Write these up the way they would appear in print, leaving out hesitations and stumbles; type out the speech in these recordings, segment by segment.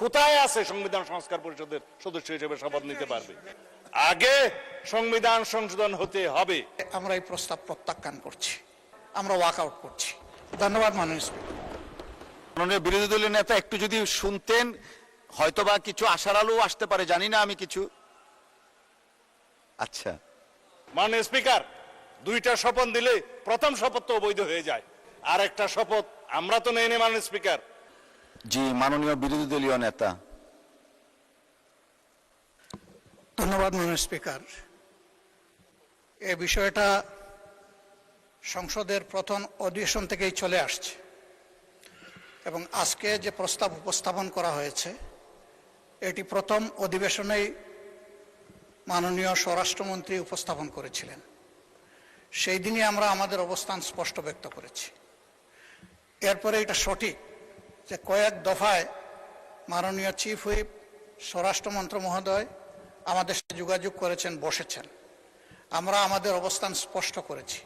কোথায় আছে সংবিধান সংস্কার পরিষদের সদস্য হিসেবে শপথ নিতে পারবে? আগে সংবিধান সংশোধন হতে হবে। আমরা এই প্রস্তাব প্রত্যাখ্যান করছি, আমরা ওয়াকআউট করছি। ধন্যবাদ মাননীয় স্পিকার। মাননীয় বিরোধী দলীয় নেতা একটু যদি শুনতেন, হয়তোবা কিছু আশার আলো আসতে পারে, জানি না আমি কিছু। আচ্ছা মাননীয় স্পিকার, দুইটা শপথ দিলে প্রথম শপথ তো অবৈধ হয়ে যায়, আর একটা শপথ আমরা তো নেই মাননীয় স্পিকার। জি, মাননীয় বিরোধী দলীয় নেতা। ধন্যবাদ মাননীয় স্পিকার। এই বিষয়টা সংসদের প্রথম অধিবেশন থেকেই চলে আসছে এবং আজকে যে প্রস্তাব উপস্থাপন করা হয়েছে এটি প্রথম অধিবেশনেই মাননীয় স্বরাষ্ট্রমন্ত্রী উপস্থাপন করেছিলেন। সেই দিনই আমরা আমাদের অবস্থান স্পষ্ট ব্যক্ত করেছি। এরপরে এটা সঠিক যে কয়েক দফায় মাননীয় চিফ হুইপ স্বরাষ্ট্রমন্ত্রী মহোদয় আমাদের সাথে যোগাযোগ করেছেন, বসেছেন। আমরা আমাদের অবস্থান স্পষ্ট করেছি।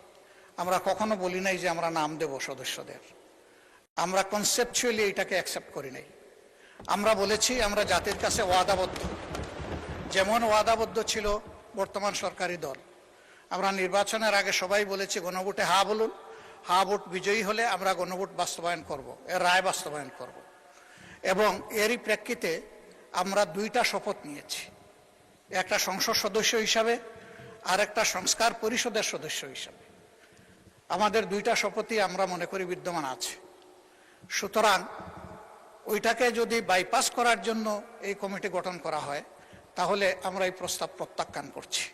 আমরা কখনো বলি নাই যে আমরা নাম দেব সদস্যদের। আমরা কনসেপচুয়ালি এটাকে অ্যাকসেপ্ট করি নাই। আমরা বলেছি আমরা জাতির কাছে ওয়াদাবদ্ধ, যেমন ওয়াদাবদ্ধ ছিল বর্তমান সরকারি দল। আমরা নির্বাচনের আগে সবাই বলেছি গণভোটে হা বলুন, হা ভোট বিজয়ী হলে আমরা গণভোট বাস্তবায়ন করব, এর রায় বাস্তবায়ন করব। এবং এরই প্রেক্ষিতে আমরা দুইটা শপথ নিয়েছি, একটা সংসদ সদস্য হিসাবে আর একটা সংস্কার পরিষদের সদস্য হিসাবে। আমাদের দুইটা শপথই আমরা মনে করি বিদ্যমান আছে। সুতরাং ওইটাকে যদি বাইপাস করার জন্য এই কমিটি গঠন করা হয় তাহলে আমরা এই প্রস্তাব প্রত্যাখ্যান করছি।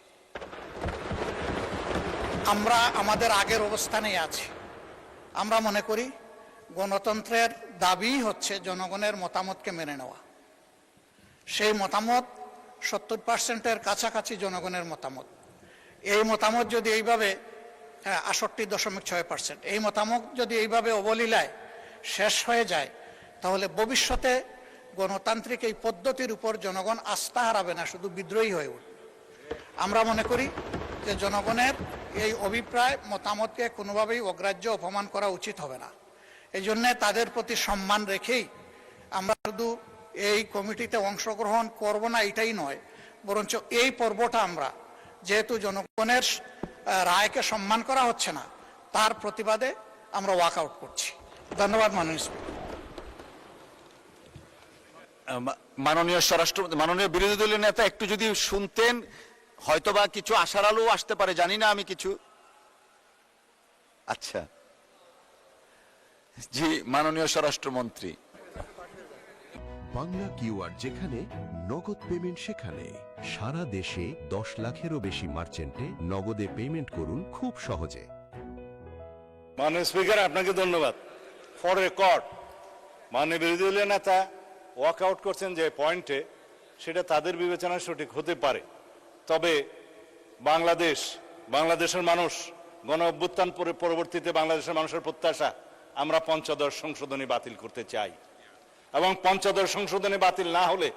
আমরা আমাদের আগের অবস্থানেই আছি। আমরা মনে করি গণতন্ত্রের দাবি হচ্ছে জনগণের মতামতকে মেনে নেওয়া। সেই মতামত 70%-এর কাছাকাছি জনগণের মতামত। এই মতামত যদি এইভাবে 68.6%, এই মতামত যদি এইভাবে অবলীলায় শেষ হয়ে যায় তাহলে ভবিষ্যতে গণতান্ত্রিক এই পদ্ধতির উপর জনগণ আস্থা হারাবে না, শুধু বিদ্রোহী হয়ে উঠবে। আমরা মনে করি যে জনগণের এই অভিপ্রায় মতামতকে কোনোভাবেই অগ্রাহ্য অপমান করা উচিত হবে না। এই জন্যে তাদের প্রতি সম্মান রেখেই আমরা শুধু এই কমিটিতে অংশগ্রহণ করব না এটাই নয়, বরঞ্চ এই পর্বটা আমরা যেহেতু জনগণের রায়কে সম্মান করা হচ্ছে না তার প্রতিবাদে আমরা ওয়াকআউট করছি। ধন্যবাদ মাননীয় স্পিকার। মাননীয় বিরোধী দলীয় নেতা একটু যদি শুনতেন, হয়তোবা কিছু আশার আলো আসতে পারে, জানি না আমি কিছু। আচ্ছা জি, মাননীয় স্বরাষ্ট্রমন্ত্রী। বাংলা কিউআর, যেখানে নগদ পেমেন্ট সেখানে। সারা দেশে 10 লাখেরও বেশি মার্চেন্টে নগদে পেমেন্ট করুন খুব সহজে। মাননীয় স্পিকার, আপনাকে ধন্যবাদ। ফর রেকর্ড, মাননীয় বিরোধী দলীয় নেতা ওয়াকআউট করছেন যে পয়েন্টে, সেটা তাদের বিবেচনায় সঠিক হতে পারে। তবে বাংলাদেশের মানুষ গণ অভ্যুত্থান পরবর্তীতে বাংলাদেশের মানুষের প্রত্যাশা আমরা পঞ্চদশ সংশোধনী বাতিল করতে চাই, এবং পঞ্চদশ সংশোধনী বাতিল না হলে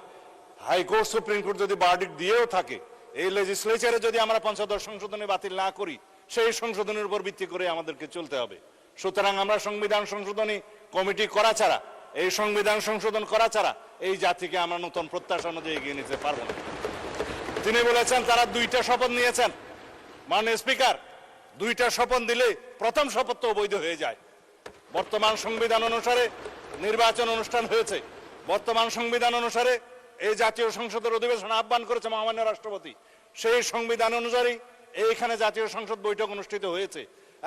হাইকোর্ট সুপ্রিম কোর্ট যদি ভার্ডিক্ট দিয়েও থাকে, এই লেজিসলেচারে যদি আমরা পঞ্চদশ সংশোধনী বাতিল না করি, সেই সংশোধনের উপর ভিত্তি করে আমাদেরকে চলতে হবে। সুতরাং আমরা সংবিধান সংশোধনী কমিটি করা ছাড়া, এই সংবিধান সংশোধন করা ছাড়া এই জাতিকে আমরা নতুন প্রত্যাশা অনুযায়ী এগিয়ে নিতে পারবো না। তিনি বলেছেন তারা দুইটা শপথ নিয়েছেন। মাননীয় স্পিকার, দুইটা শপথ দিলে প্রথম শপথ তো অবৈধ হয়ে যায়। বর্তমান সংবিধান অনুসারে নির্বাচন অনুষ্ঠান হয়েছে, বর্তমান সংবিধান অনুসারে এই জাতীয় সংসদের অধিবেশন আহ্বান করেছে মহামান্য রাষ্ট্রপতি, সেই সংবিধান অনুযায়ী এইখানে জাতীয় সংসদ বৈঠক অনুষ্ঠিত হয়েছে,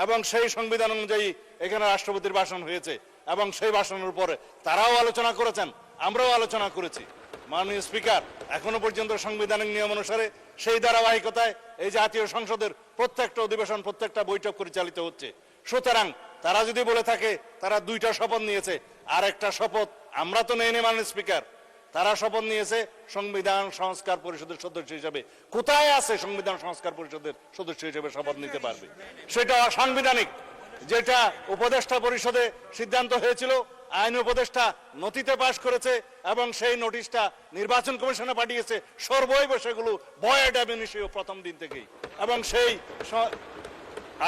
এবং সেই সংবিধান অনুযায়ী এখানে রাষ্ট্রপতির ভাষণ হয়েছে, এবং সেই ভাষণের উপরে তারাও আলোচনা করেছেন, আমরাও আলোচনা করেছি। মাননীয় স্পিকার, এখনো পর্যন্ত সাংবিধানিক নিয়ম অনুসারে সেই ধারাবাহিকতায় এই জাতীয় সংসদের প্রত্যেকটা অধিবেশন, প্রত্যেকটা বৈঠক পরিচালিত হচ্ছে। সুতরাং তারা যদি বলে থাকে তারা দুইটা শপথ নিয়েছে, আর একটা শপথ আমরা তো নেইনি মাননীয় স্পিকার, তারা শপথ নিয়েছে সংবিধান সংস্কার পরিষদের সদস্য হিসেবে। কোথায় আছে সংবিধান সংস্কার পরিষদের সদস্য হিসেবে শপথ নিতে পারবে? সেটা অসাংবিধানিক। যেটা উপদেষ্টা পরিষদে সিদ্ধান্ত হয়েছিল, আইন উপদেষ্টা নথিতে পাশ করেছে এবং সেই নোটিশটা নির্বাচন কমিশনে পাঠিয়েছে, সর্বৈব সেগুলো ভয়েড অ্যাব ইনিশিও প্রথম দিন থেকেই, এবং সেই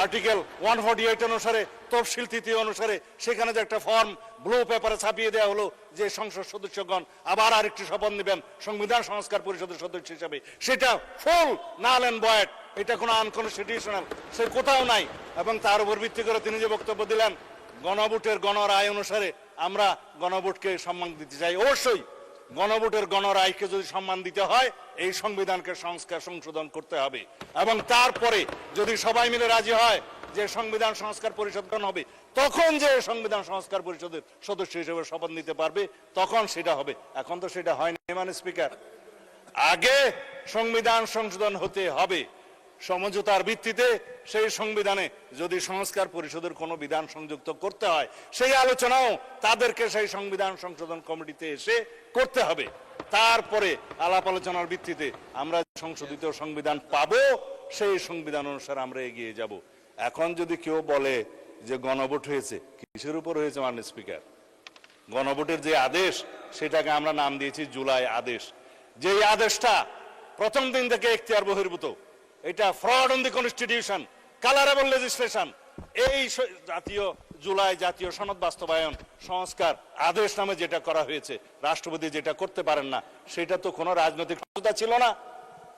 আর্টিকেল 148 অনুসারে তফসিল তিথি অনুসারে সেখানে যে একটা ফর্ম ব্লু পেপারে ছাপিয়ে দেওয়া হলো যে সংসদ সদস্যগণ আবার আরেকটি শপথ নেবেন সংবিধান সংস্কার পরিষদের সদস্য হিসেবে, সেটা ফুল নাল এন্ড ভয়েড, এটা কোনো আনকনস্টিটিউশনাল, সে কোথাও নাই। এবং তার উপর ভিত্তি করে তিনি যে বক্তব্য দিলেন গণভোটের গণরায় অনুসারে আমরা গণভোটকে সম্মান দিতে চাই, অবশ্যই গণভোটের গণরায়কে যদি সম্মান দিতে হয় এই সংবিধানকে সংশোধন করতে হবে। এবং তারপরে যদি সবাই মিলে রাজি হয় যে সংবিধান সংস্কার পরিষদ হবে, তখন যে সংবিধান সংস্কার পরিষদের সদস্য হিসেবে শপথ নিতে পারবে, তখন সেটা হবে। এখন তো সেটা হয়নি মানে স্পিকার। আগে সংবিধান সংশোধন হতে হবে, সমঝোতার ভিত্তিতে সেই সংবিধানে যদি সংস্কার পরিষদের কোনো বিধান সংযুক্ত করতে হয় সেই আলোচনাও তাদেরকে সেই সংবিধান সংশোধন কমিটিতে এসে করতে হবে। তারপরে আলাপ আলোচনার ভিত্তিতে আমরা সংশোধিত সংবিধান পাবো, সেই সংবিধান অনুসারে আমরা এগিয়ে যাব। এখন যদি কেউ বলে যে গণভোট হয়েছে, কিসের উপর হয়েছে মাননীয় স্পিকার? গণভোটের যে আদেশ সেটাকে আমরা নাম দিয়েছি জুলাই আদেশ। যেই আদেশটা প্রথম দিন থেকে এখতিয়ার বহির্ভূত, এটা fraud on the constitution, colourable legislation. এই জুলাই জাতীয় সনদ বাস্তবায়ন সংস্কার আদেশ নামে যেটা করা হয়েছে, রাষ্ট্রপতি যেটা করতে পারেন না, সেটা তো কোনো রাজনৈতিক সমঝোতা ছিল না।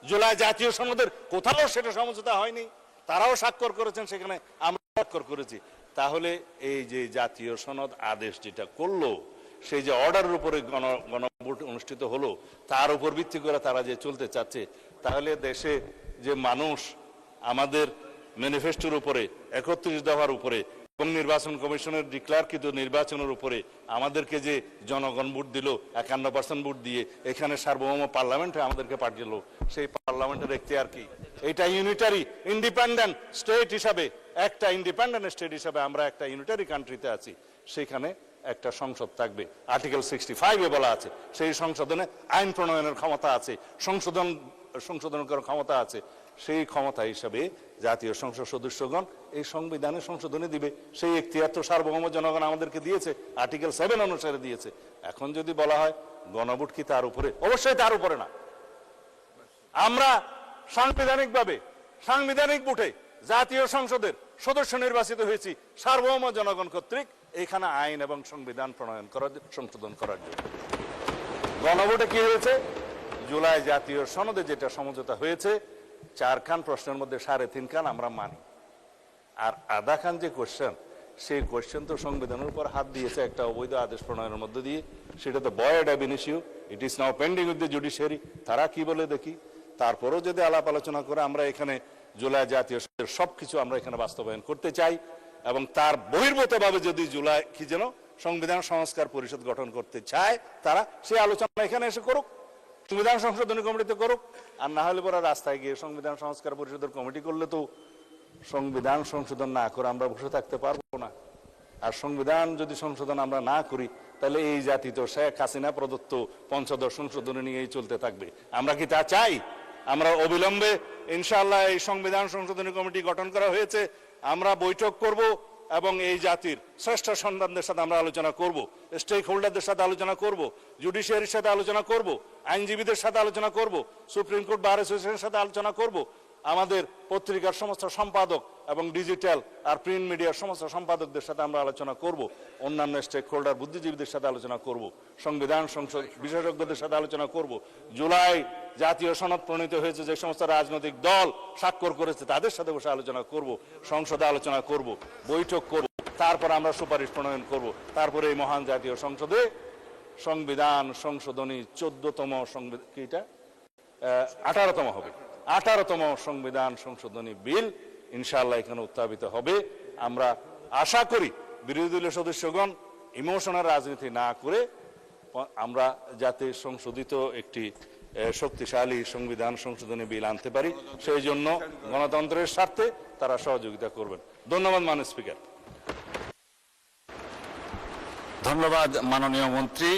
জুলাই জাতীয় সনদের কোথাও সেটা সমঝোতা হয়নি, তারাও স্বাক্ষর করেছেন, সেখানে আমরা স্বাক্ষর করেছি। তাহলে এই যে জাতীয় সনদ আদেশ যেটা করলো, সেই যে অর্ডারের উপরে গণভোট অনুষ্ঠিত হলো, তার উপর ভিত্তি করে তারা যে চলতে চাচ্ছে, তাহলে দেশে যে মানুষ আমাদের ম্যানিফেস্টোর উপরে 31 দফার উপরে এবং নির্বাচন কমিশনের ডিক্লেয়ারকৃত নির্বাচনের উপরে আমাদেরকে যে জনগণ ভোট দিল, 51% ভোট দিয়ে এখানে সার্বভৌম পার্লামেন্টে আমাদেরকে পাঠিয়েছিল, সেই পার্লামেন্টের এখতিয়ার কি? এটা ইউনিটারি ইন্ডিপেন্ডেন্ট স্টেট হিসাবে, একটা ইন্ডিপেন্ডেন্ট স্টেট হিসাবে আমরা একটা ইউনিটারি কান্ট্রিতে আছি, সেখানে একটা সংসদ থাকবে। আর্টিকেল 65 এ বলা আছে সেই সংশোধনে আইন প্রণয়নের ক্ষমতা আছে, সংশোধন করার ক্ষমতা আছে। সেই ক্ষমতা হিসাবে জাতীয় সংসদ সদস্যগণ এই সংবিধানে সংশোধনী দিবে। সেই এখতিয়ার তো সার্বভৌম জনগণ আমাদেরকে দিয়েছে, আর্টিকেল 7 অনুসারে দিয়েছে। এখন যদি বলা হয় গণভোট কি তার উপরে? অবশ্যই তার উপরে না। আমরা সাংবিধানিকভাবে সাংবিধানিক ভোটে জাতীয় সংসদের সদস্য নির্বাচিত হয়েছি সার্বভৌম জনগণ কর্তৃক, এখানে আইন এবং সংবিধান প্রণয়ন করার, সংশোধন করার জন্য। গণভোটে কি হয়েছে? জুলাই জাতীয় সনদে যেটা সমঝোতা হয়েছে, 4 খান প্রশ্নের মধ্যে 3.5 খান আমরা মানি, আর আধা খান যে কোশ্চেন, সেই কোশ্চেন তো সংবিধানের উপর হাত দিয়েছে একটা অবৈধ আদেশ প্রণয়নের মধ্যে দিয়ে। সেটা তো void ab initio, it is now pending with the judiciary. তারা কি বলে দেখি। তারপরেও যদি আলাপ আলোচনা করে আমরা এখানে জুলাই জাতীয় সনদের সবকিছু আমরা এখানে বাস্তবায়ন করতে চাই, এবং তার বহির্ভূতভাবে যদি জুলাই কি যেন সংবিধান সংস্কার পরিষদ গঠন করতে চায়, তারা সেই আলোচনা এখানে এসে করুক, সংবিধান সংশোধনী কমিটিতে করুক। আর না হলে পরে রাস্তায় গিয়ে সংবিধান সংস্কার পরিষদের কমিটি করলে তো সংবিধান সংশোধন না করে আমরা বসে থাকতে পারবো না। আর সংবিধান যদি সংশোধন আমরা না করি, তাহলে এই জাতি তো শেখ হাসিনা প্রদত্ত পঞ্চদশ সংশোধনী নিয়েই চলতে থাকবে। আমরা কি তা চাই? আমরা অবিলম্বে ইনশাআল্লাহ এই সংবিধান সংশোধনী কমিটি গঠন করা হয়েছে, আমরা বৈঠক করব এবং এই জাতির শ্রেষ্ঠ সন্তানদের সাথে আমরা আলোচনা করব, স্টেক হোল্ডারদের সাথে আলোচনা করব, জুডিশিয়ারির সাথে আলোচনা করব, আইনজীবীদের সাথে আলোচনা করব, সুপ্রিম কোর্ট বার অ্যাসোসিয়েশনের সাথে আলোচনা করব, আমাদের পত্রিকার সমস্ত সম্পাদক এবং ডিজিটাল আর প্রিন্ট মিডিয়ার সমস্ত সম্পাদকদের সাথে আমরা আলোচনা করব, অন্যান্য স্টেক হোল্ডার বুদ্ধিজীবীদের সাথে আলোচনা করব, সংবিধান সংসদ বিশেষজ্ঞদের সাথে আলোচনা করব, জুলাই জাতীয় সনদ প্রণীত হয়েছে যে সমস্ত রাজনৈতিক দল স্বাক্ষর করেছে তাদের সাথে বসে আলোচনা করব, সংসদে আলোচনা করব, বৈঠক করব, তারপর আমরা সুপারিশ প্রণয়ন করব। তারপরে এই মহান জাতীয় সংসদে সংবিধান সংশোধনী 14তম সংবিধান, কি এটা 18তম হবে, 18তম সংবিধান সংশোধনী বিল ইনশাআল্লাহ এখানে উত্থাপিত হবে। আমরা আশা করি বিরোধী দলীয় সদস্যগণ ইমোশনাল রাজনীতি না করে আমরা যাতে সংশোধিত একটি শক্তিশালী সংবিধান সংশোধনী বিল আনতে পারি, সেই জন্য গণতন্ত্রের স্বার্থে তারা সহযোগিতা করবেন। ধন্যবাদ মাননীয় স্পিকার। ধন্যবাদ মাননীয় মন্ত্রী।